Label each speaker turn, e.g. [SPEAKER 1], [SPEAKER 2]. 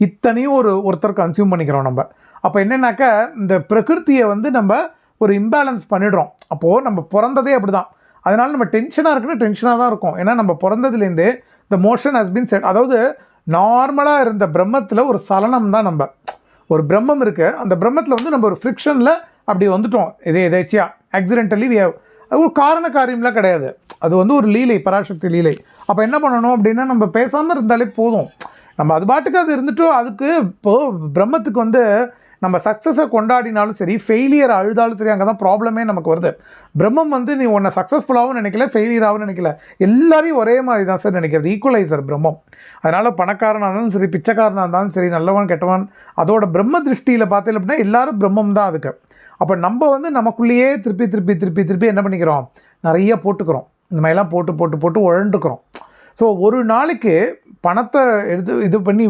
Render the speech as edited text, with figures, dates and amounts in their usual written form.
[SPEAKER 1] இத்தனையும் ஒருத்தர் கன்சியூம் பண்ணிக்கிறோம் நம்ம. அப்போ என்னன்னாக்கா இந்த பிரகிருத்தியை வந்து நம்ம ஒரு இம்பேலன்ஸ் பண்ணிடுறோம். அப்போது நம்ம பிறந்ததே அப்படி தான். அதனால நம்ம டென்ஷனாக இருக்குன்னா டென்ஷனாக தான் இருக்கும். ஏன்னா நம்ம பிறந்ததுலேருந்தே இந்த மோஷன் ஹஸ் பீன் செட். அதாவது நார்மலாக இருந்த பிரம்மத்தில் ஒரு சலனம் தான். நம்ம ஒரு பிரம்மம் இருக்குது, அந்த பிரம்மத்தில் வந்து நம்ம ஒரு ஃப்ரிக்ஷனில் அப்படி வந்துட்டோம். எதேச்சியாக ஆக்சிடென்டலி ஒரு காரண காரியம்லாம் கிடையாது. அது வந்து ஒரு லீலை, பராசக்தி லீலை. அப்போ என்ன பண்ணணும் அப்படின்னா நம்ம பேசாமல் இருந்தாலே போதும். நம்ம அது பாட்டுக்கு அது இருந்துட்டோ. அதுக்கு இப்போது பிரம்மத்துக்கு வந்து நம்ம சக்ஸஸை கொண்டாடினாலும் சரி, ஃபெயிலியர் அழுதாலும் சரி, அங்கே தான் ப்ராப்ளமே நமக்கு வருது. பிரம்மம் வந்து நீ உன்னை சக்ஸஸ்ஃபுல்லாகவும் நினைக்கல, ஃபெயிலியராகவும் நினைக்கல, எல்லாரையும் ஒரே மாதிரி தான் சார் நினைக்கிறது. ஈக்குவலைசர் பிரம்மம். அதனால் பணக்காரனாக இருந்தாலும் சரி, பிச்சைக்காரனாக இருந்தாலும் சரி, நல்லவன் கெட்டவன், அதோட பிரம்ம திருஷ்டியில் பார்த்தீங்க அப்படின்னா எல்லாரும் பிரம்மம் தான் அதுக்கு. அப்போ நம்ம வந்து நமக்குள்ளேயே திருப்பி திருப்பி திருப்பி திருப்பி என்ன பண்ணிக்கிறோம், நிறைய போட்டுக்கிறோம். இந்த மாதிரிலாம் போட்டு போட்டு போட்டு உழண்டுக்கிறோம். ஸோ ஒரு நாளைக்கு பணத்தை இது பண்ணி